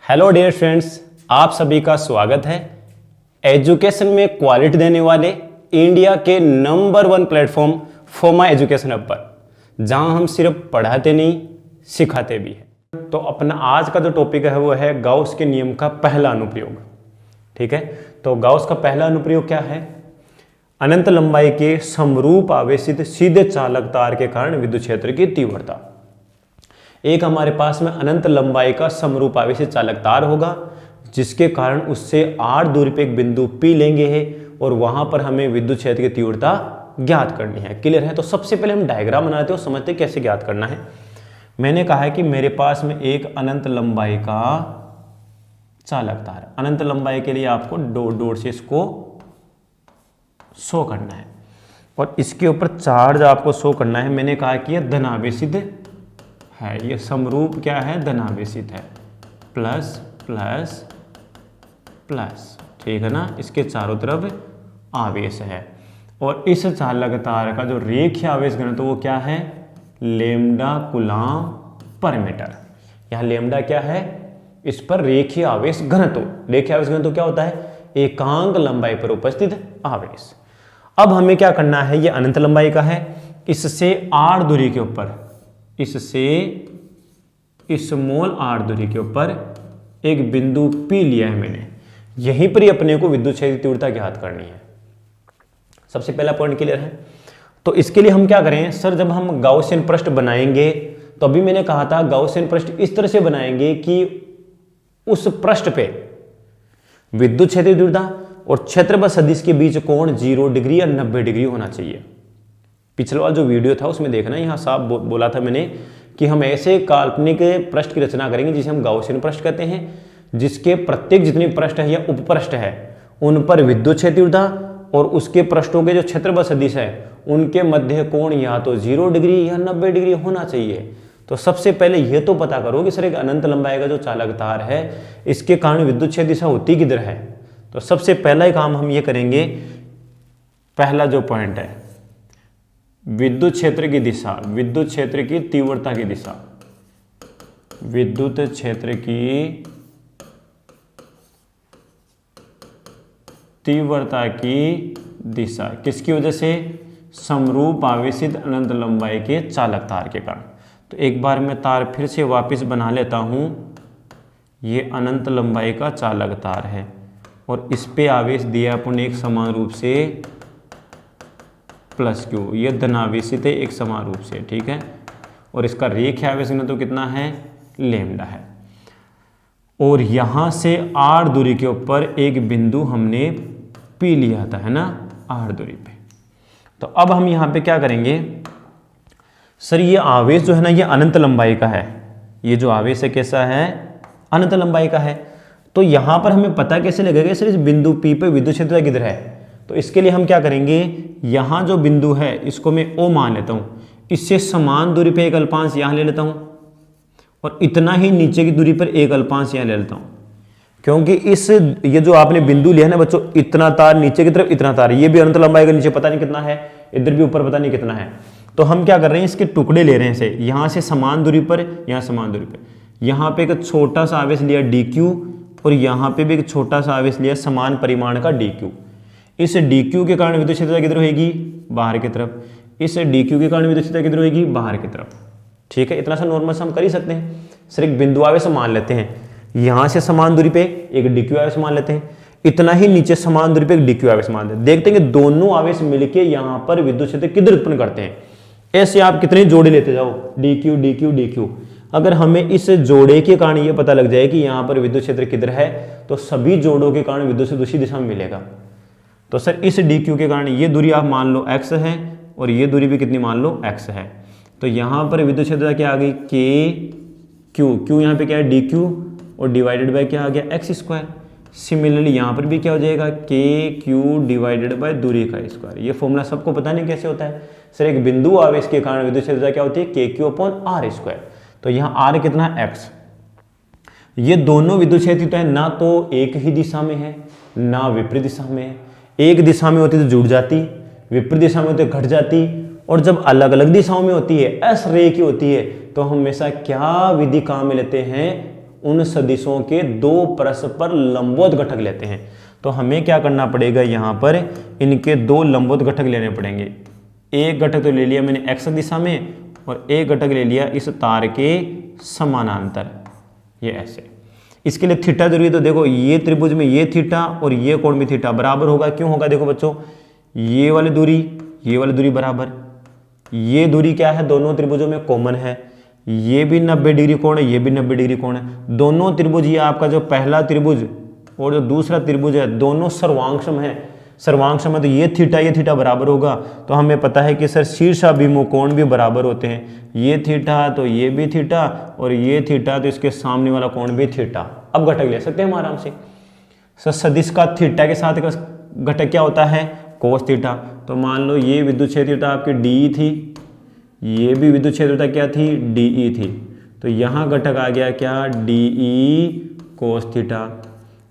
Hello dear friends, आप सभी का स्वागत है एजुकेशन में क्वालिटी देने वाले इंडिया के नंबर 1 प्लेटफॉर्म फोमा एजुकेशन हब पर, जहां हम सिर्फ पढ़ाते नहीं सिखाते भी हैं। तो अपना आज का जो टॉपिक है वो है गाउस के नियम का पहला अनुप्रयोग। ठीक है, तो गाउस का पहला अनुप्रयोग क्या है? अनंत लंबाई के समरूप आवेशित सीधे चालक तार के कारण विद्युत क्षेत्र की तीव्रता। एक हमारे पास में अनंत लंबाई का समरूप आवेशित चालक तार होगा, जिसके कारण उससे r दूरी पे एक बिंदु P लेंगे है और वहां पर हमें विद्युत क्षेत्र की तीव्रता ज्ञात करनी है। क्लियर है? तो सबसे पहले हम डायग्राम बनाते हैं और समझते हैं कैसे ज्ञात करना है। मैंने कहा है कि मेरे पास में एक अनंत लंबाई का चालक तार, अनंत लंबाई के लिए आपको डॉट डॉट से इसको शो करना है और इसके ऊपर चार्ज आपको शो करना है। मैंने कहा कि यह धनावेशित है, ये समरूप क्या है? धनावेशित है, प्लस प्लस प्लस। ठीक है ना, इसके चारों तरफ आवेश है और इस चालक तार का जो रेखीय आवेश घनत्व वो क्या है? लैम्डा कूलाम पर मीटर। यहाँ लैम्डा क्या है? इस पर रेखीय आवेश घनत्व। रेखीय आवेश घनत्व क्या होता है? एकांक लंबाई पर उपस्थित आवेश। अब हमें क्या करना है? ये अनंत लंबाई का है, इससे r दूरी के ऊपर, इससे स्मॉल r दूरी के ऊपर एक बिंदु P लिया है मैंने। यहीं पर ही अपने को विद्युत क्षेत्र की तीव्रता ज्ञात करनी है। सबसे पहला पॉइंट क्लियर है? तो इसके लिए हम क्या करें सर? जब हम गाउसियन पृष्ठ बनाएंगे तो अभी मैंने कहा था गाउसियन पृष्ठ इस तरह से बनाएंगे कि उस पृष्ठ पे विद्युत क्षेत्र की तीव्रता और क्षेत्रफल सदिश के बीच कोण 0 डिग्री या 90 डिग्री होना चाहिए। पिछला वाला जो वीडियो था उसमें देखना, यहाँ साफ बोला था मैंने कि हम ऐसे काल्पनिक पृष्ठ की रचना करेंगे जिसे हम गाउसियन पृष्ठ कहते हैं, जिसके प्रत्येक जितने पृष्ठ है या उपपृष्ठ है उन पर विद्युत क्षेत्र तीव्रता और उसके पृष्ठों के जो क्षेत्रफल सदिश है उनके मध्य कोण या तो 0 डिग्री या 90 डिग्री होना चाहिए। तो सबसे पहले यह तो पता करो कि सर एक अनंत लंबाई का जो चालक तार है इसके कारण विद्युत क्षेत्र दिशा होती किधर है। तो सबसे पहला ही काम हम ये करेंगे, पहला जो पॉइंट है विद्युत क्षेत्र की दिशा, विद्युत क्षेत्र की तीव्रता की दिशा, विद्युत क्षेत्र की तीव्रता की दिशा किसकी वजह से? समरूप आवेशित अनंत लंबाई के चालक तार के कारण। तो एक बार मैं तार फिर से वापस बना लेता हूं। ये अनंत लंबाई का चालक तार है और इस पे आवेश दिया अपन एक समान रूप से प्लस क्यू, ये धनावेशित है एक समान रूप से। ठीक है, और इसका रेखीय आवेश घनत्व तो कितना है? लैम्डा है। और यहां से r दूरी के ऊपर एक बिंदु हमने P लिया था, है ना, r दूरी पे। तो अब हम यहां पे क्या करेंगे सर? ये आवेश जो है ना ये अनंत लंबाई का है। ये जो आवेश है कैसा है? अनंत लंबाई का है। तो यहां पर हमें पता कैसे लगेगा सर इस बिंदु P पे विद्युत क्षेत्र किधर है? तो इसके लिए हम क्या करेंगे, यहां जो बिंदु है इसको मैं O मान लेता हूं, इससे समान दूरी पे एक अल्पांश यहां ले लेता हूं और इतना ही नीचे की दूरी पर एक अल्पांश यहां ले लेता हूं, क्योंकि ये जो आपने बिंदु लिया है ना बच्चों, इतना तार नीचे की तरफ, इतना तार, ये भी अनंत लंबाई का नीचे पता नहीं कितना है, इधर भी ऊपर पता नहीं कितना है। तो हम क्या कर रहे हैं, इसके टुकड़े ले रहे हैं से, यहां से समान दूरी पर, यहां समान दूरी पर, यहां पे एक छोटा सा आवेश लिया dq और यहां पे भी एक छोटा सा आवेश लिया समान परिमाण का dq। इस dq के कारण विद्युत क्षेत्रता किधर होगी? बाहर की तरफ। इस dq के कारण विद्युत क्षेत्रता किधर होगी? बाहर की तरफ। ठीक है, इतना सा नॉर्मल से हम कर ही सकते हैं। सर एक बिंदु आवेश मान लेते हैं, यहां से समान दूरी पे एक dq आवेश मान लेते हैं, इतना ही नीचे समान दूरी पे एक dq आवेश मान लेते हैं। देखते हैं कि दोनों आवेश मिलके यहां पर विद्युत क्षेत्र किधर उत्पन्न करते हैं। ऐसे आप कितने जोड़े लेते जाओ, dq dq dq। अगर हमें इस जोड़े के कारण ये पता लग जाए कि यहाँ पर विद्युत क्षेत्र किधर है, तो सभी जोड़ों के कारण विद्युत क्षेत्र दूसरी दिशा में मिलेगा। तो सर इस dq के कारण ये दूरी आप मान लो x है और ये दूरी भी कितनी मान लो x है। तो यहाँ पर विद्युत क्षेत्र क्या आ गई? k q यहाँ पे क्या है? dq और डिवाइडेड बाय क्या आ गया? x square. सिमिलरली यहाँ पर भी क्या हो जाएगा? k q डिवाइडेड बाय दूरी का स्क्वायर। ये फॉर्मूला सबको पता नहीं कैसे होता है सर? एक बिंदु आवेश के कारण विद्युत क्षेत्र क्या होती है? k q upon r square. तो यहाँ r कितना है? x। ये दोनों विद्युत क्षेत्र तो है ना, तो एक ही दिशा में है ना विपरीत दिशा में है। एक दिशा में होती तो जुड़ जाती, विपरीत दिशा में होती तो घट जाती, और जब अलग अलग दिशाओं में होती है, अरेखीय होती है, तो हम हमेशा क्या विधि काम में लेते हैं? उन सदिशों के दो परस्पर लंबवत घटक लेते हैं। तो हमें क्या करना पड़ेगा, यहाँ पर इनके दो लंबवत घटक लेने पड़ेंगे। एक घटक तो ले लिया मैंने एक्स दिशा में और एक घटक ले लिया इस तार के समानांतर, ये ऐसे। इसके लिए थीटा जरूरी है। तो देखो ये त्रिभुज में ये थीटा और ये कोण भी थीटा बराबर होगा। क्यों होगा, देखो बच्चों, ये वाली दूरी बराबर, ये दूरी क्या है, दोनों त्रिभुजों में कॉमन है। ये भी 90 डिग्री कोण है, ये भी 90 डिग्री कोण है। दोनों त्रिभुज, ये आपका जो पहला त्रिभुज और जो दूसरा त्रिभुज है, दोनों सर्वांगसम है। सर्वांगसम है तो ये थीटा बराबर होगा। तो हमें पता है कि सर शीर्षाभिमुख कोण भी बराबर होते हैं। ये थीटा तो ये भी थीटा और ये थीटा तो इसके सामने वाला कोण भी थीटा। अब घटक ले सकते हैं हम आराम से। सर सदिश का थीटा के साथ घटक क्या होता है, कोस थीटा। तो मान लो ये विद्युत क्षेत्रता आपकी डी थी, ये भी विद्युत क्षेत्रता क्या थी, डी थी। तो यहाँ घटक आ गया क्या, डी कोस थीटा।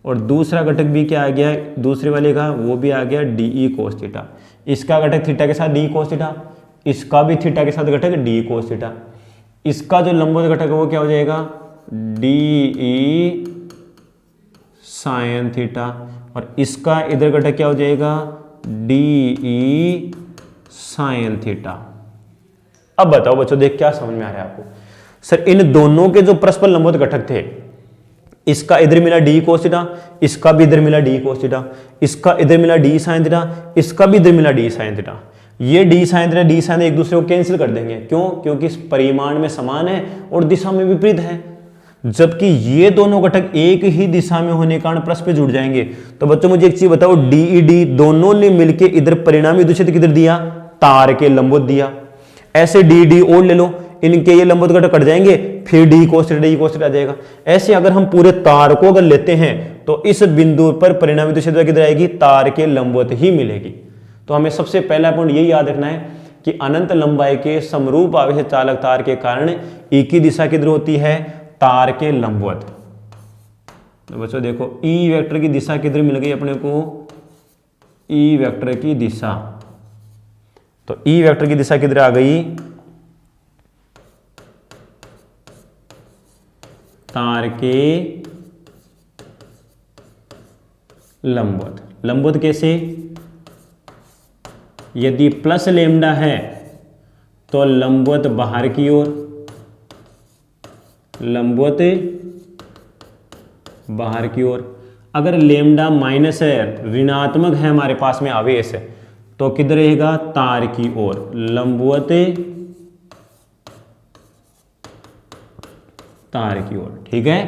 और दूसरा घटक भी क्या आ गया, दूसरे वाले का वो भी आ गया डी कोस थीटा। इसका घटक थीटा के साथ डी कोस थीटा, इसका भी थीटा के साथ घटक डी कोस थीटा। इसका जो लंबवत घटक है वो क्या हो जाएगा, डी साइन थीटा। और इसका इधर घटक क्या हो जाएगा, डी साइन थीटा। अब बताओ बच्चों, देख क्या समझ में आ रहा है आपको। सर इन दोनों के जो परस्पर लंबवत घटक थे, इसका इधर मिला डी कोस थीटा, इसका भी इधर मिला डी कोस थीटा, इसका इधर मिला डी साइन थीटा, इसका भी इधर मिला डी साइन थीटा। ये D sine theta D sine एक दूसरे को कैंसिल कर देंगे। क्यों, क्योंकि परिमाण में समान है और दिशा में विपरीत है। जबकि ये दोनों घटक एक ही दिशा में होने के कारण परस्पर जुड़ जाएंगे। तो बच्चों मुझे एक चीज बताओ, डी दोनों ने मिलकर इधर परिणामी विद्युत क्षेत्र किधर दिया, तार के लंबवत दिया। ऐसे डी और ले लो, इनके ये लंबवत घटक कट जाएंगे, फिर डी कोस थीटा आ जाएगा। ऐसे अगर हम पूरे तार को अगर लेते हैं तो इस बिंदु पर परिणामी विद्युत क्षेत्र किधर आएगी, तार के लंबवत ही मिलेगी। तो हमें सबसे पहला पॉइंट यही याद रखना है कि अनंत लंबाई के समरूप आवेश चालक तार के कारण ई की दिशा किधर होती है, तार के लंबवत। तो बच्चों देखो ई वेक्टर की दिशा किधर मिल गई अपने को, ई वेक्टर की दिशा। तो ई वेक्टर की दिशा किधर आ गई, तार के लंबवत। लंबवत कैसे, यदि प्लस लेमडा है तो लंबवत बाहर की ओर, लंबवत बाहर की ओर। अगर लेमडा माइनस है, ऋणात्मक है हमारे पास में आवेश, तो किधर रहेगा, तार की ओर, लंबवत तार की ओर। ठीक है।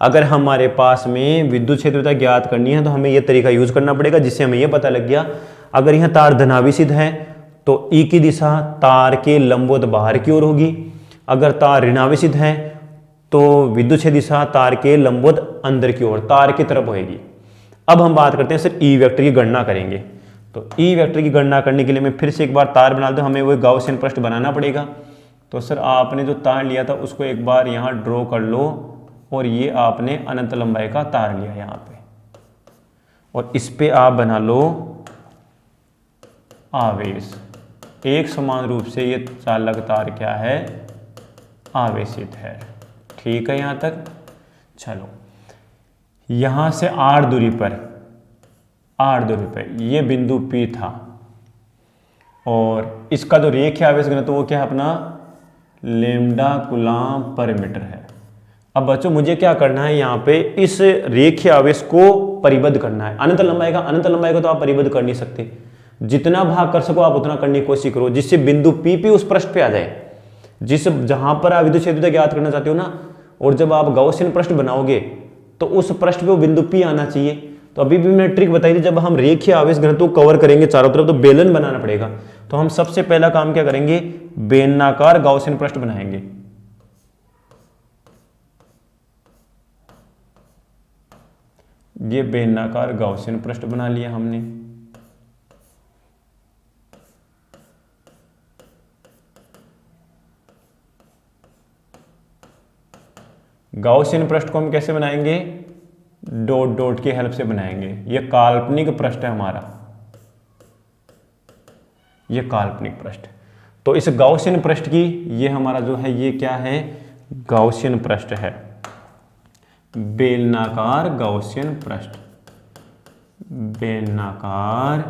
अगर हमारे पास में विद्युत क्षेत्रता ज्ञात करनी है तो हमें यह तरीका यूज करना पड़ेगा, जिससे हमें यह पता लग गया अगर यह तार धनावेशित है तो ई की दिशा तार के लंबवत बाहर की ओर होगी। अगर तार ऋणावेशित है तो विद्युत क्षेत्र दिशा तार के लंबवत अंदर की ओर, तार की तरफ होगी। अब हम बात करते हैं सर ई वेक्टर की गणना करेंगे। तो ई वेक्टर की गणना करने के लिए मैं फिर से एक बार तार बना दूं, हमें वो गाउसियन पृष्ठ बनाना पड़ेगा। तो सर आपने जो तार लिया था उसको एक बार यहाँ ड्रॉ कर लो, और ये आपने अनंत लंबाई का तार लिया यहाँ पे, और इस पे आप बना लो आवेश। एक समान रूप से ये चालक तार क्या है, आवेशित है। ठीक है यहाँ तक। चलो यहाँ से आर दूरी पर ये बिंदु P था, और इसका जो रेखीय आवेश घनत्व वो क्या है अपना, लेमडा कूलाम पर मीटर है। अब बच्चों मुझे क्या करना है, यहाँ पे इस रेखीय आवेश को परिबद्ध करना है। अनंत लंबाई का तो आप परिबद्ध कर नहीं सकते, जितना भाग कर सको आप उतना करने की कोशिश करो, जिससे बिंदु P उस पृष्ठ पे आ जाए जहां पर आप विद्युत क्षेत्रता ज्ञात करना चाहते हो ना। और जब आप गाउसियन पृष्ठ बनाओगे तो उस पृष्ठ पे वो बिंदु P आना चाहिए। तो अभी भी मैंने ट्रिक बताई थी, जब हम रेखीय आवेश घनत्व कवर करेंगे चारों तरफ तो बेलन बनाना पड़ेगा। तो हम सबसे पहला काम क्या करेंगे, बेलनाकार गाउसियन पृष्ठ बनाएंगे। ये बेलनाकार गाउसियन पृष्ठ बना लिया हमने। गाउसियन पृष्ठ को हम कैसे बनाएंगे, डॉट डॉट की हेल्प से बनाएंगे। ये काल्पनिक पृष्ठ है हमारा, ये काल्पनिक पृष्ठ। तो इस गाउसियन पृष्ठ की ये हमारा जो है ये क्या है, गाउसियन पृष्ठ है। बेलनाकार गाउसियन पृष्ठ, बेलनाकार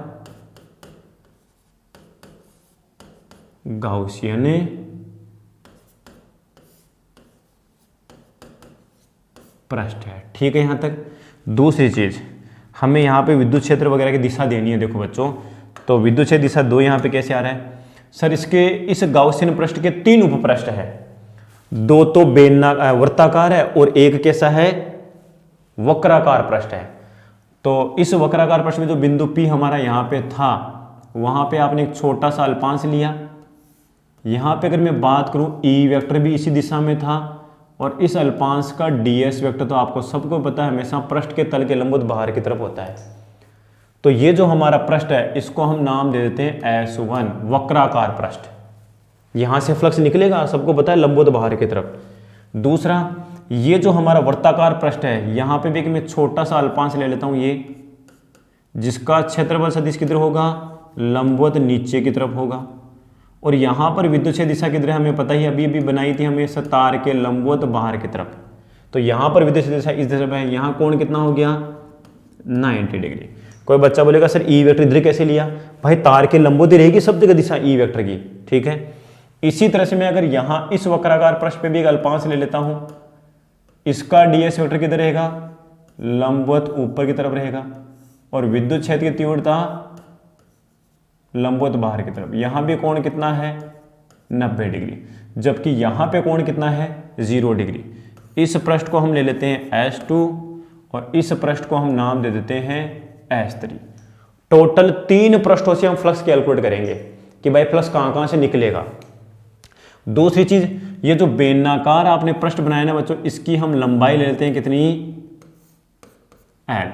गाउसियन पृष्ठ है। ठीक है, यहां तक। दूसरी चीज, हमें यहाँ पे विद्युत क्षेत्र वगैरह की दिशा देनी है। देखो बच्चों, तो विद्युत क्षेत्र दिशा 2 यहाँ पे कैसे आ रहा है सर? इसके इस गाउसियन पृष्ठ के 3 उपपृष्ठ है, 2 तो वृत्ताकार है और एक कैसा है? वक्राकार पृष्ठ है। तो इस वक्राकार पृष्ठ में जो बिंदु P हमारा यहाँ पे था, वहां पे आपने एक छोटा सा अल्पांश लिया। यहाँ पे अगर मैं बात करूं, E वेक्टर भी इसी दिशा में था और इस अल्पांश का ds वेक्टर तो आपको सबको पता है हमेशा पृष्ठ के तल के लंबवत बाहर की तरफ होता है। तो ये जो हमारा पृष्ठ है इसको हम नाम दे देते हैं S1, वक्राकार पृष्ठ। यहां से फ्लक्स निकलेगा, सबको पता है, लंबवत बाहर की तरफ। दूसरा, ये जो हमारा वृत्ताकार पृष्ठ है, यहां पे भी एक मैं छोटा सा अल्पांश ले लेता हूं, ये जिसका क्षेत्रफल सदिश किधर होगा? लंबवत नीचे की तरफ होगा। और यहाँ पर विद्युत क्षेत्र दिशा किधर है हमें पता ही, अभी अभी बनाई थी हमें, तार के लंबवत बाहर की तरफ। तो यहाँ पर विद्युत क्षेत्र दिशा इस दिशा में है। यहाँ कोण कितना हो गया? 90 डिग्री। कोई बच्चा बोलेगा सर ई वेक्टर इधर कैसे लिया? भाई तार के लंबवत ही रहेगी सब जगह दिशा ई वेक्टर की। ठीक है, इसी तरह से मैं अगर यहाँ इस वक्राकार पृष्ठ पे भी एक अल्पांश ले लेता हूँ, इसका ds वेक्टर किधर रहेगा? लंबवत ऊपर की तरफ रहेगा और विद्युत क्षेत्र की तीव्रता लंबवत बाहर की तरफ। यहां भी कोण कितना है? 90 डिग्री, जबकि यहां पे कोण कितना है? 0 डिग्री। इस पृष्ठ को हम ले लेते हैं S2 और इस पृष्ठ को हम नाम दे देते हैं S3। टोटल 3 पृष्ठों से हम फ्लक्स कैलकुलेट करेंगे कि भाई फ्लक्स कहां से निकलेगा। दूसरी चीज, ये जो बेलनाकार आपने पृष्ठ बनाया ना बच्चों, इसकी हम लंबाई ले लेते हैं कितनी? L,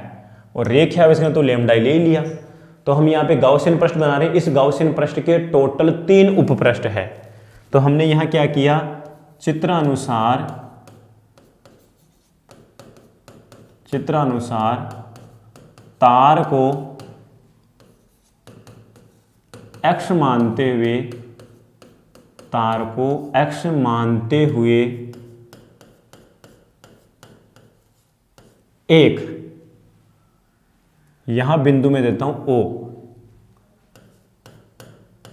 और रेखीय आवेश तो लैम्डा ले ही लिया। तो हम यहाँ पे गाउसियन पृष्ठ बना रहे हैं। इस गाउसियन पृष्ठ के टोटल 3 उपपृष्ठ है। तो हमने यहाँ क्या किया? चित्रानुसार तार को x मानते हुए एक यहां बिंदु में देता हूं O,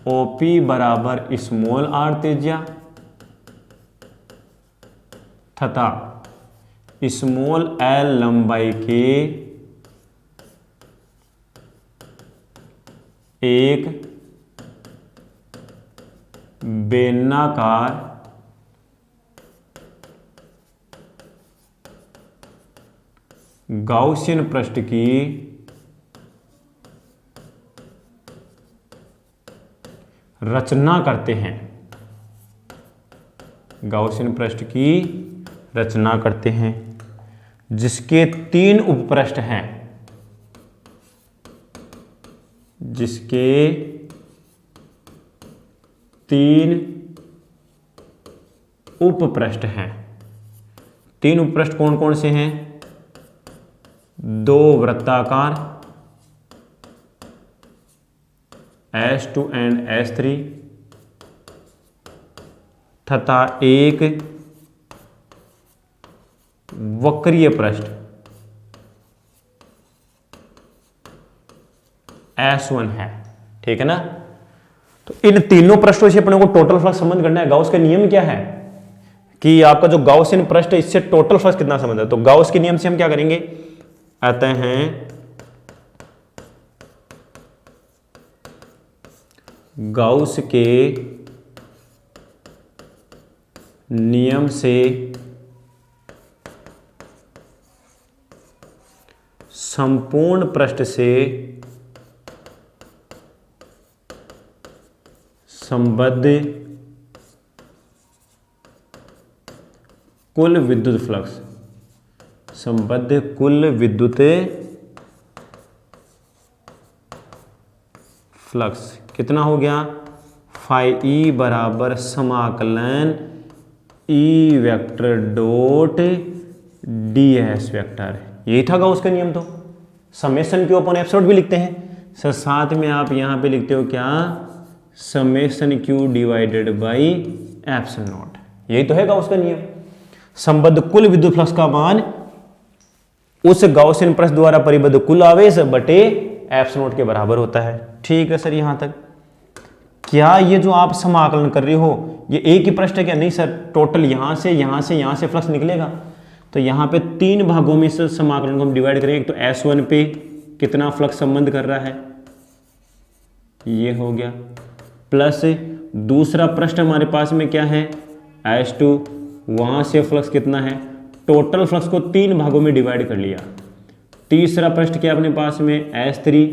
OP बराबर स्मॉल r त्रिज्या तथा स्मॉल l लंबाई के एक बेलनाकार गाउसियन पृष्ठ की रचना करते हैं। गाउसियन पृष्ठ की रचना करते हैं जिसके 3 उपपृष्ठ हैं, जिसके 3 उपपृष्ठ हैं। 3 उपपृष्ठ कौन कौन से हैं? 2 वृत्ताकार S2 एंड S3 तथा एक वक्रीय पृष्ठ S1 है। ठीक है ना? तो इन तीनों पृष्ठों से अपने को टोटल फ्लक्स संबंध करना है। गाउस का नियम क्या है कि आपका जो गाउसियन पृष्ठ है इससे टोटल फ्लक्स कितना संबंध है? तो गाउस के नियम से हम क्या करेंगे? आते हैं गाउस के नियम से संपूर्ण पृष्ठ से संबद्ध कुल विद्युत फ्लक्स, संबद्ध कुल विद्युत फ्लक्स कितना हो गया? फाई ई बराबर समाकलन E vector dot D S vector. यही था गाउस का नियम। तो समेशन क्यू अपन एप्सिलॉन भी लिखते हैं सर, साथ में आप यहां पे लिखते हो क्या? Summation Q divided by epsilon not. यही तो है गाउस का नियम। संबद्ध कुल विद्युत फ्लक्स का मान उस गाउसियन पृष्ठ द्वारा परिबद्ध कुल आवेश बटे एप्सिलॉन नॉट के बराबर होता है। ठीक है सर, यहां तक क्या ये जो आप समाकलन कर रहे हो ये एक ही पृष्ठ है क्या? नहीं सर, टोटल यहां से यहां से यहां से फ्लक्स निकलेगा। तो यहां पे 3 भागों में इस समाकलन को हम डिवाइड करेंगे। तो S1 पे कितना फ्लक्स संबंध कर रहा है, ये हो गया, प्लस दूसरा पृष्ठ हमारे पास में क्या है S2, वहां से फ्लक्स कितना है, टोटल फ्लक्स को 3 भागों में डिवाइड कर लिया। तीसरा पृष्ठ क्या अपने पास में S3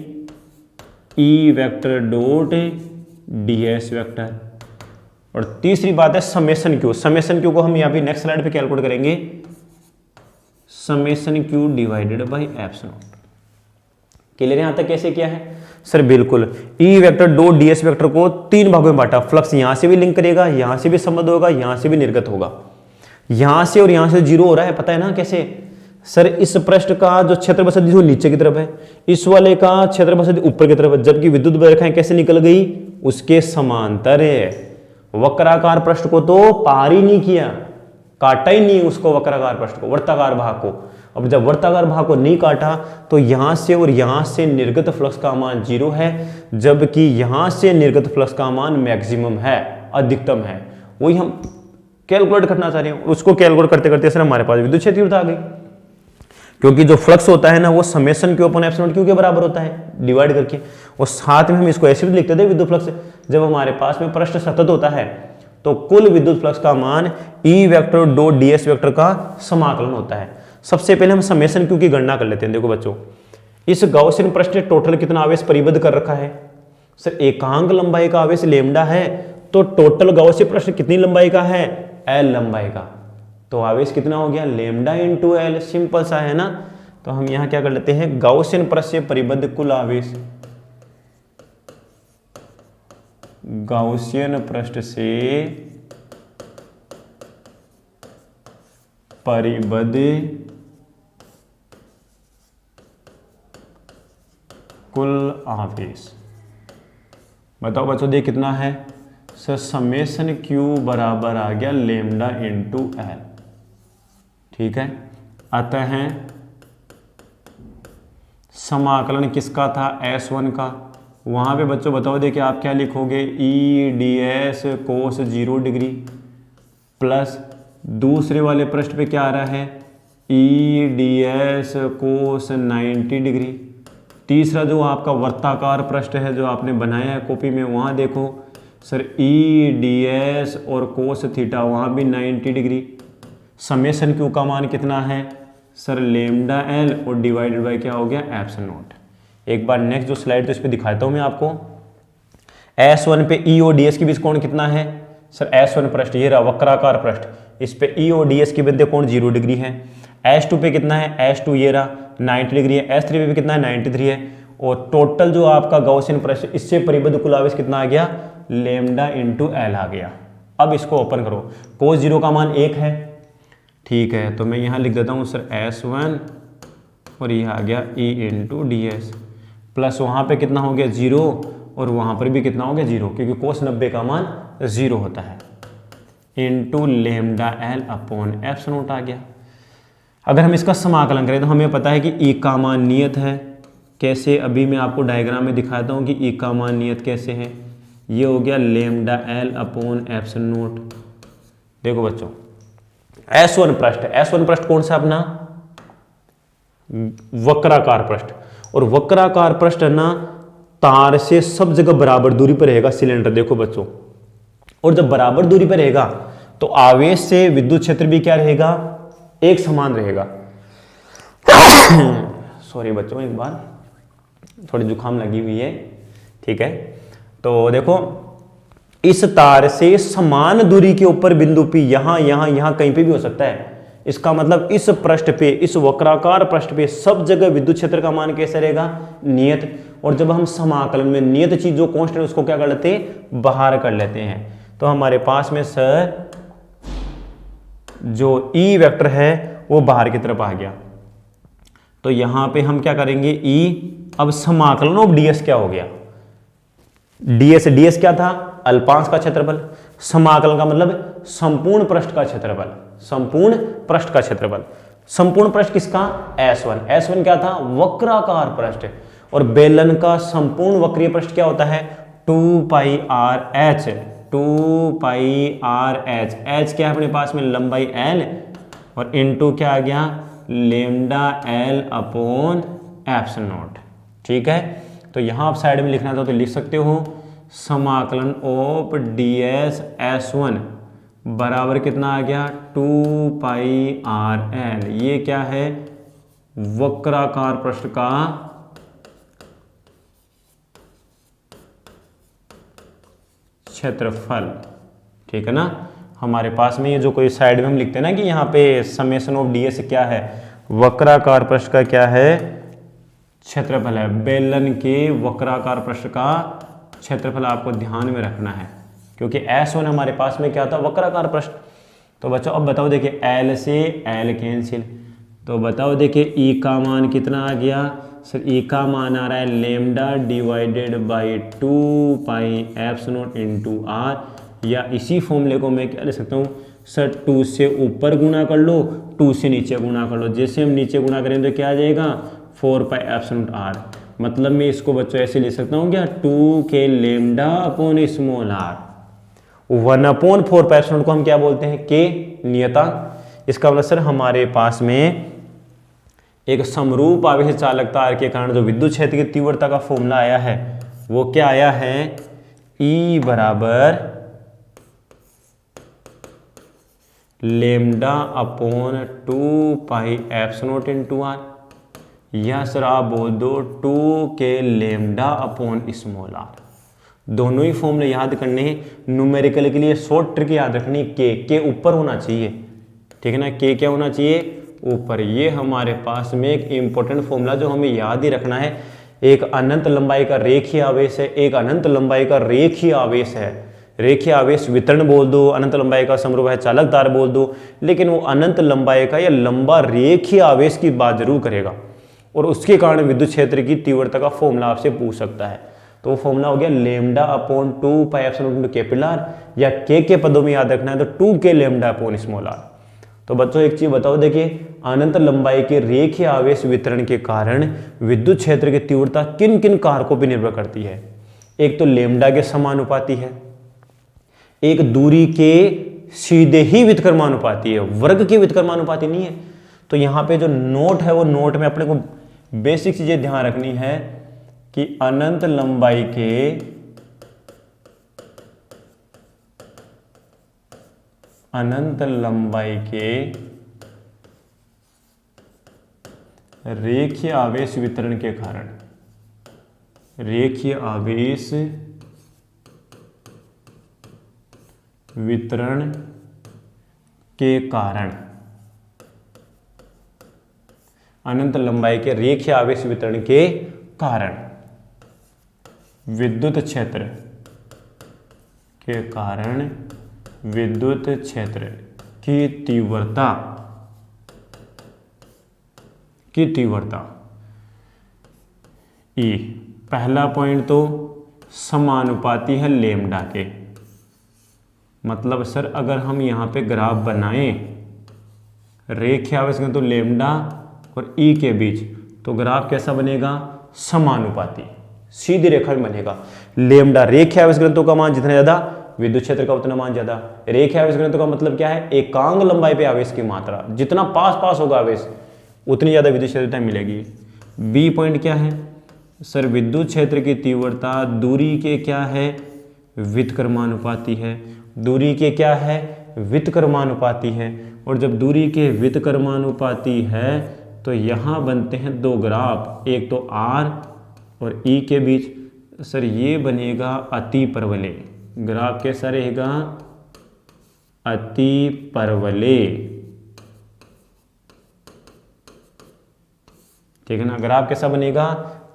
E vector dot ds vector. और तीसरी बात है समेशन क्यू। समेशन क्यू को हम यहाँ पे नेक्स्ट स्लाइड पे कैलकुलेट करेंगे, summation Q divided by epsilon not. Clear यहां तक कैसे किया है सर? बिल्कुल, E vector dot ds vector को 3 भागों में बांटा। फ्लक्स यहां से भी लिंक करेगा, यहां से भी संबंध होगा, यहां से भी निर्गत होगा, यहां से और यहां से जीरो हो रहा है, पता है ना कैसे सर? इस पृष्ठ का जो क्षेत्रफल सदिश वो नीचे की तरफ है, इस वाले का क्षेत्रफल सदिश ऊपर की तरफ है, जबकि विद्युत रेखाएं कैसे निकल गई, उसके समांतर है। वक्राकार पृष्ठ को तो पार ही नहीं किया, काटा ही नहीं उसको, वक्राकार पृष्ठ को, वर्ताकार भाग को। अब जब वर्ताकार भाग को नहीं काटा तो यहां से और यहां से निर्गत फ्लक्स का मान 0 है, जबकि यहां से निर्गत फ्लक्स का मान मैक्सिमम है, अधिकतम है। वही हम कैलकुलेट करना चाह रहे हैं। उसको कैलकुलेट करते करते सर हमारे पास विद्युत क्षेत्र आ गई, क्योंकि जो फ्लक्स होता है ना वो समेशन क्यू अपन एप्सिलॉन क्यू के बराबर होता है डिवाइड करके। और साथ में हम इसको ऐसे भी लिखते थे विद्युत फ्लक्स, जब हमारे पास में पृष्ठ सतत होता है तो कुल विद्युत फ्लक्स का मान E vector dot ds vector का समाकलन होता है। सबसे पहले हम समेशन क्यू की गणना कर लेते हैं। देखो बच्चों, इस गाउसियन पृष्ठ ने टोटल कितना आवेश परिबद्ध कर रखा है सर? एकांक लंबाई का आवेश लैम्डा है, तो टोटल गाउसियन पृष्ठ कितनी लंबाई का है, L लंबाई का। तो आवेश कितना हो गया, लैम्डा इंटू L, सिंपल सा है ना। तो हम यहां क्या कर लेते हैं, गाउसियन पृष्ठ से परिबद्ध कुल आवेश, गाउसियन पृष्ठ से परिबद्ध कुल आवेश। बताओ बच्चों, दे कितना है सर? समेशन क्यू बराबर आ गया लैम्डा इंटू L। ठीक है, अतः समाकलन किसका था, S1 का। वहां पे बच्चों बताओ, देखिए आप क्या लिखोगे, E ds कोस 0 डिग्री प्लस दूसरे वाले पृष्ठ पे क्या आ रहा है, E ds कोस 90 डिग्री। तीसरा जो आपका वर्ताकार पृष्ठ है जो आपने बनाया है कॉपी में, वहां देखो सर E ds और कोस थीटा, वहां भी 90 डिग्री। समेशन क्यू का मान कितना है सर, लैम्डा L और डिवाइडेड बाय क्या हो गया, एप्सिलॉन नॉट। एक बार नेक्स्ट जो स्लाइड तो इस पे दिखाता हूं मैं आपको। S1 पे E और ds के बीच कोण कितना है सर? S1 पृष्ठ ये रहा वक्राकार पृष्ठ, इस पे E और ds के मध्य कोण 0 डिग्री है। S2 पे कितना है, S2 ये रहा 90 डिग्री है। S3 पे भी कितना है, 93 है। और टोटल जो आपका गाउसियन पृष्ठ, इससे परिबद्ध कुल आवेश कितना आ गया, लैम्डा इंटू L आ गया। अब इसको ओपन करो, कोस 0 का मान 1 है। ठीक है, तो मैं यहाँ लिख देता हूँ सर S1 और यह आ गया E इंटू ds प्लस वहाँ पे कितना हो गया 0 और वहाँ पर भी कितना हो गया 0, क्योंकि कोस 90 का मान 0 होता है, into lambda L upon epsilon naught आ गया। अगर हम इसका समाकलन करें तो हमें पता है कि E का मान नियत है। कैसे, अभी मैं आपको डायग्राम में दिखाता हूँ कि E का मान नियत कैसे है। ये हो गया lambda L upon epsilon not. देखो बच्चों, S1 पृष्ठ कौन सा अपना, वक्राकार पृष्ठ। और वक्राकार पृष्ठ ना तार से सब जगह बराबर दूरी पर रहेगा सिलेंडर। देखो बच्चों, और जब बराबर दूरी पर रहेगा तो आवेश से विद्युत क्षेत्र भी क्या रहेगा, एक समान रहेगा। सॉरी बच्चों, एक बार थोड़ी जुकाम लगी हुई है। ठीक है, तो देखो इस तार से समान दूरी के ऊपर बिंदु P यहां यहां यहां कहीं पे भी हो सकता है। इसका मतलब इस पृष्ठ पे, इस वक्राकार पृष्ठ पे सब जगह विद्युत क्षेत्र का मान कैसे रहेगा, नियत। और जब हम समाकलन में नियत चीज जो कांस्टेंट उसको क्या कर लेते हैं, बाहर कर लेते हैं। तो हमारे पास में सर जो E वेक्टर है वो बाहर की तरफ आ गया। तो यहां पे हम क्या करेंगे, E, अब समाकलन ऑफ ds क्या हो गया, ds क्या था, अल्पांश का क्षेत्रफल। समाकलन का मतलब संपूर्ण पृष्ठ का क्षेत्रफल, संपूर्ण पृष्ठ का क्षेत्रफल। संपूर्ण पृष्ठ किसका, S1। S1 क्या था, वक्राकार पृष्ठ। और बेलन का संपूर्ण वक्रीय पृष्ठ क्या होता है, 2πr/h। 2πr/h, h क्या है अपने पास में, लंबाई l, और इनटू क्या आ गया, लेमडा l/ε0। ठीक है, तो यहां आप साइड में लिखना था तो लिख सकते हो, समाकलन ऑफ ds S1 बराबर कितना आ गया, 2πrl। ये क्या है, वक्राकार पृष्ठ का क्षेत्रफल। ठीक है ना, हमारे पास में ये जो कोई साइड में हम लिखते हैं ना कि यहाँ पे समेशन ऑफ ds क्या है, वक्राकार पृष्ठ का क्या है, क्षेत्रफल है। बेलन के वक्राकार पृष्ठ का क्षेत्रफल आपको ध्यान में रखना है, क्योंकि S1 हमारे पास में क्या था, वक्राकार पृष्ठ। तो बच्चों अब बताओ, देखिए L से L कैंसिल, तो बताओ देखिए E का मान कितना आ गया सर, E का मान आ रहा है lambda divided by 2πε0 into r, या इसी फॉर्मूले को मैं क्या ले सकता हूँ सर, 2 से ऊपर गुना कर लो, 2 से नीचे गुना कर लो। जैसे हम नीचे गुना करेंगे तो क्या आ जाएगा, 4πε0r। मतलब मैं इसको बच्चों ऐसे ले सकता हूँ क्या, 2 के लेमडा अपॉन स्मॉल r। 1/4πε0 को हम क्या बोलते हैं, के नियतांक। इसका मतलब सर हमारे पास में एक समरूप आवेश चालकता आर के कारण जो विद्युत क्षेत्र की तीव्रता का फॉर्मूला आया है वो क्या आया है, E बराबर लेमडा अपॉन 2πε0 इंटू आर, या सर आप बोल दो 2 के लेमडा अपॉन स्मॉल आर। दोनों ही फॉर्मूले याद करने हैं। न्यूमेरिकल के लिए शॉर्ट ट्रिक याद रखनी, के ऊपर होना चाहिए। ठीक है ना, के क्या होना चाहिए, ऊपर। ये हमारे पास में एक इंपॉर्टेंट फॉर्मूला जो हमें याद ही रखना है। एक अनंत लंबाई का रेखीय आवेश है, एक अनंत लंबाई का रेखीय आवेश है। रेखीय आवेश वितरण बोल दो, अनंत लंबाई का समरूप है चालक तार बोल दो, लेकिन वो अनंत लंबाई का या लंबा रेखीय आवेश की बात जरूर करेगा, और उसके कारण विद्युत क्षेत्र की तीव्रता का फॉर्मूला आपसे पूछ सकता है। तो वो फॉर्मूला हो गया लेमडा अपॉन 2πε0 कैपिटल आर, या के पदों में याद रखना है तो 2 के लेमडा अपॉन स्मॉल आर। तो बच्चों एक चीज बताओ, देखिए अनंत लंबाई के रेखीय आवेश वितरण के कारण विद्युत क्षेत्र की तीव्रता किन किन कारकों पर निर्भर करती है। एक तो लेमडा के समानुपाती है, एक दूरी के सीधे ही व्युत्क्रमानुपाती है, वर्ग के व्युत्क्रमानुपाती नहीं है। तो यहाँ पे जो नोट है वो नोट में अपने को बेसिक चीजें ध्यान रखनी है कि अनंत लंबाई के रेखीय आवेश वितरण के कारण, रेखीय आवेश वितरण के कारण, अनंत लंबाई के रेखीय आवेश वितरण के कारण विद्युत क्षेत्र के कारण विद्युत क्षेत्र की तीव्रता E पहला पॉइंट तो समानुपाती है लेमडा के। मतलब सर अगर हम यहाँ पे ग्राफ बनाएं रेखीय आवेश तो लेमडा और E के बीच, तो ग्राफ कैसा बनेगा, समानुपाती, सीधी रेखा में बनेगा। लेमडा रेखीय आवेश घनत्व का मान जितना ज्यादा, विद्युत क्षेत्र का उतना मान ज्यादा। रेखीय आवेश घनत्व का मतलब क्या है, एकांक लंबाई पे आवेश की मात्रा, जितना पास पास होगा आवेश उतनी ज्यादा विद्युत क्षेत्रता मिलेगी। बी पॉइंट क्या है सर, विद्युत क्षेत्र की तीव्रता दूरी के क्या है, व्युत्क्रमानुपाती है। दूरी के क्या है, व्युत्क्रमानुपाती है। और जब दूरी के व्युत्क्रमानुपाती है तो यहाँ बनते हैं दो ग्राफ, एक तो R और E के बीच। सर ये बनेगा अति परवलय, ग्राफ कैसा रहेगा, अति परवलय। ठीक है ना, ग्राफ कैसा बनेगा,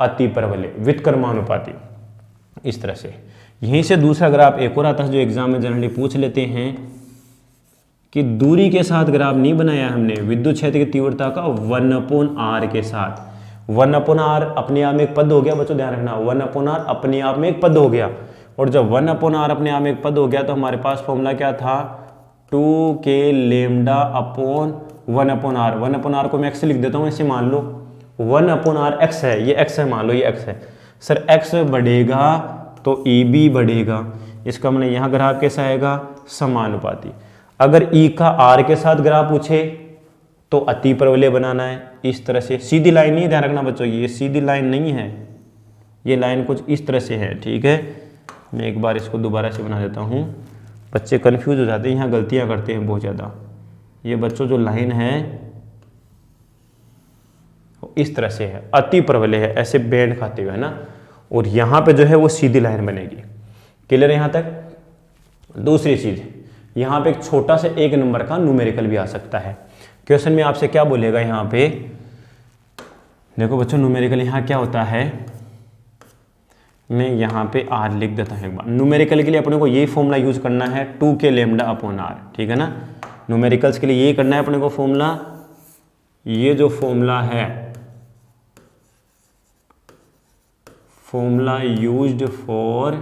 अति परवलय, व्युत्क्रमानुपाती, इस तरह से। यहीं से दूसरा ग्राफ एक और आता है जो एग्जाम में जनरली पूछ लेते हैं कि दूरी के साथ ग्राफ नहीं बनाया हमने, विद्युत क्षेत्र की तीव्रता का 1/r के साथ। 1/r अपने आप में एक पद हो गया, बच्चों ध्यान रखना, 1/r अपने आप में एक पद हो गया। और जब 1/r अपने आप में एक पद हो गया तो हमारे पास फॉर्मूला क्या था, 2 के लेमडा अपॉन 1/r, 1/r को मैं x से लिख देता हूँ, ऐसे मान लो 1/r x है, ये x है, मान लो ये x है सर, x बढ़ेगा तो e भी बढ़ेगा, इसका मतलब यहाँ ग्राफ कैसा आएगा, समानुपाती। अगर e का r के साथ ग्राफ पूछे तो अति परवलय बनाना है, इस तरह से, सीधी लाइन नहीं, ध्यान रखना बच्चों, ये सीधी लाइन नहीं है, ये लाइन कुछ इस तरह से है, ठीक है। मैं एक बार इसको दोबारा से बना देता हूँ, बच्चे कंफ्यूज हो जाते हैं, यहाँ गलतियाँ करते हैं बहुत ज़्यादा। ये बच्चों जो लाइन है इस तरह से है, अति परवलय है, ऐसे बैंड खाते हुए, है ना, और यहाँ पे जो है वो सीधी लाइन बनेगी। क्लियर है यहाँ तक। दूसरी चीज़, यहाँ पे एक छोटा सा 1 नंबर का न्यूमेरिकल भी आ सकता है। क्वेश्चन में आपसे क्या बोलेगा, यहाँ पे देखो बच्चों, न्यूमेरिकल यहाँ क्या होता है, मैं यहाँ पे r लिख देता हूँ एक बार। न्यूमेरिकल के लिए अपने को ये फॉर्मूला यूज करना है 2k λ/r, ठीक है ना। न्यूमेरिकल्स के लिए ये करना है अपने को फॉर्मूला, ये जो फॉर्मूला है, फॉर्मूला यूज्ड फॉर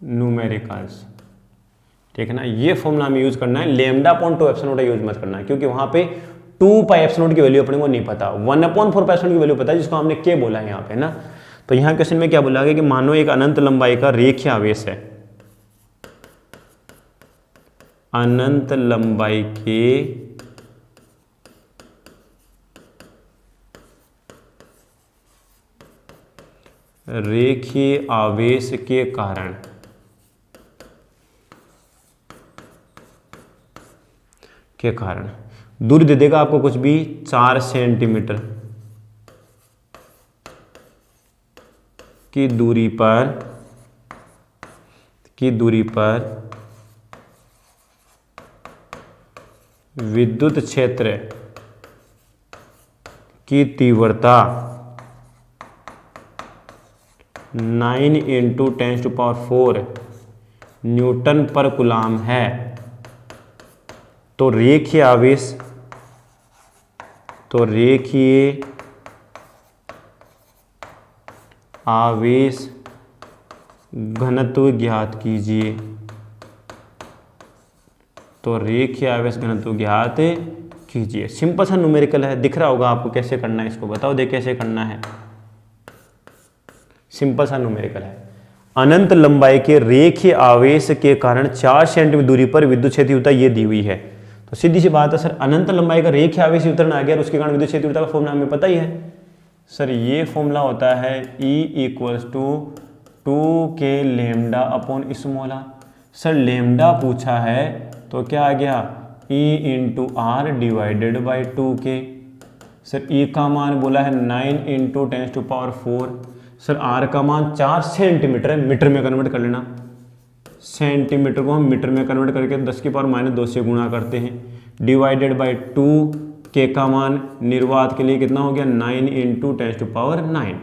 न्यूमेरिकल्स, ठीक है ना, ये फॉर्मूला हमें यूज करना है। λ/2ε यूज मत करना है, क्योंकि वहां पे 2πε की वैल्यू अपने को नहीं पता, 1/4πε की वैल्यू पता है, जिसको हमने के बोला है यहाँ पे ना। तो यहाँ क्वेश्चन में क्या बोला गया कि मानो एक अनंत लंबाई का रेखीय आवेश है, अनंत लंबाई के रेखीय आवेश के कारण दूरी दे देगा आपको कुछ भी 4 सेंटीमीटर की दूरी पर विद्युत क्षेत्र की तीव्रता 9 × 10⁴ न्यूटन पर कूलाम है, तो रेखीय आवेश घनत्व ज्ञात कीजिए। तो रेखीय आवेश घनत्व ज्ञात कीजिए। सिंपल सा न्यूमेरिकल है, दिख रहा होगा आपको कैसे करना है, इसको बताओ दे कैसे करना है। सिंपल सा न्यूमेरिकल है, अनंत लंबाई के रेखीय आवेश के कारण 4 सेंटीमीटर दूरी पर विद्युत क्षेत्र तीव्रता ये दी हुई है। तो सीधी सी बात है सर, अनंत लंबाई का रेखीय आवेश वितरण आ गया और उसके कारण विद्युत क्षेत्र तीव्रता का फॉर्मूला हमें पता ही है सर। ये फॉर्मूला होता है E = 2k λ/r। Sir lambda पूछा है तो क्या आ गया, E × r / 2k। Sir E का मान बोला है 9 × 10⁴। सर r का मान 4 सेंटीमीटर है, मीटर में कन्वर्ट कर लेना। सेंटीमीटर को हम मीटर में कन्वर्ट करके 10⁻2 से गुणा करते हैं, डिवाइडेड 2, के का मान निर्वात के लिए कितना हो गया, 9 × 10⁹।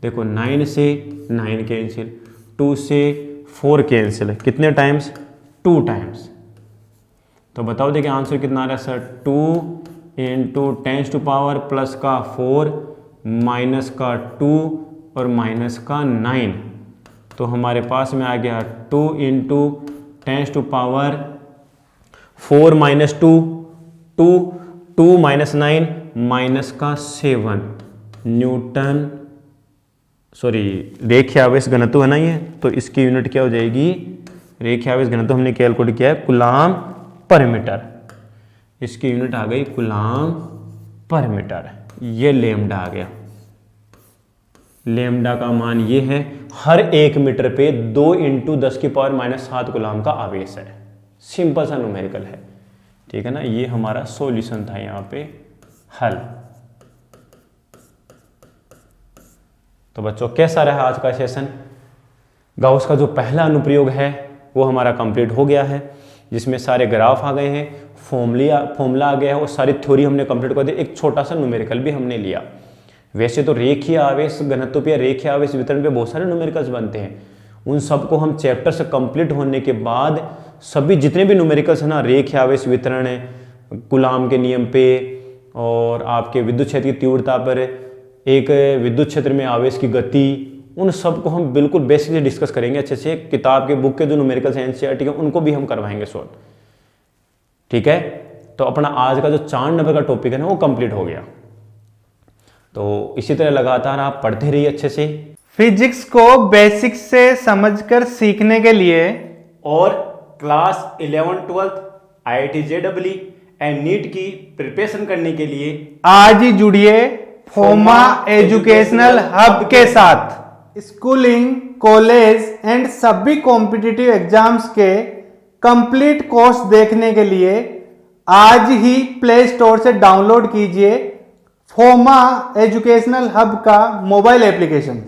देखो 9 से 9 कैंसिल, 2 से 4 कैंसिल, कितने टाइम्स, 2 टाइम्स। तो बताओ देखिए आंसर कितना आ रहा है सर, 2 × 10⁻, प्लस का 4, माइनस का 2 और माइनस का 9। तो हमारे पास में आ गया 2 × 10⁴ 4 - 2, 2 - 9 माइनस का 7 न्यूटन, सॉरी रेखीय आवेश घनत्व है ना ये, तो इसकी यूनिट क्या हो जाएगी, रेखीय आवेश घनत्व हमने कैलकुलेट किया है कूलाम पर मीटर, इसकी यूनिट आ गई कूलाम पर मीटर। ये लेमडा आ गया, लेमडा का मान ये है, हर 1 मीटर पे 2 × 10⁻⁷ कूलाम का आवेश है। सिंपल सा न्यूमेरिकल है, ठीक है ना। ये हमारा सॉल्यूशन था यहाँ पे हल। तो बच्चों कैसा रहा आज का सेशन। गाउस का जो पहला अनुप्रयोग है वो हमारा कंप्लीट हो गया है, जिसमें सारे ग्राफ आ गए हैं, फॉर्मूला आ गया है और सारी थ्योरी हमने कंप्लीट कर दी। एक छोटा सा न्यूमेरिकल भी हमने लिया। वैसे तो रेखीय आवेश घनत्व पे, रेखीय आवेश वितरण पे बहुत सारे न्यूमेरिकल्स बनते हैं, उन सबको हम चैप्टर से कंप्लीट होने के बाद सभी जितने भी न्यूमेरिकल्स हैं ना, रेखीय आवेश वितरण है, कूलाम के नियम पे और आपके विद्युत क्षेत्र की तीव्रता पर, एक विद्युत क्षेत्र में आवेश की गति उन सबको हम बिल्कुल बेसिकली डिस्कस करेंगे अच्छे से। किताब के बुक के जो न्यूमेरिकल एनसीईआरटी के उनको भी हम करवाएंगे सॉल्व, ठीक है। तो अपना आज का जो 4 नंबर का टॉपिक है ना वो कंप्लीट हो गया। तो इसी तरह लगातार आप पढ़ते रहिए अच्छे से। फिजिक्स को बेसिक्स से समझकर सीखने के लिए और class 11-12 IIT JEE and NEET की प्रिपरेशन करने के लिए आज ही जुड़िए फोमा एजुकेशनल हब के साथ। स्कूलिंग, कॉलेज एंड सभी कॉम्पिटिटिव एग्जाम्स के कंप्लीट कोर्स देखने के लिए आज ही प्ले स्टोर से डाउनलोड कीजिए फोमा एजुकेशनल हब का मोबाइल एप्लीकेशन।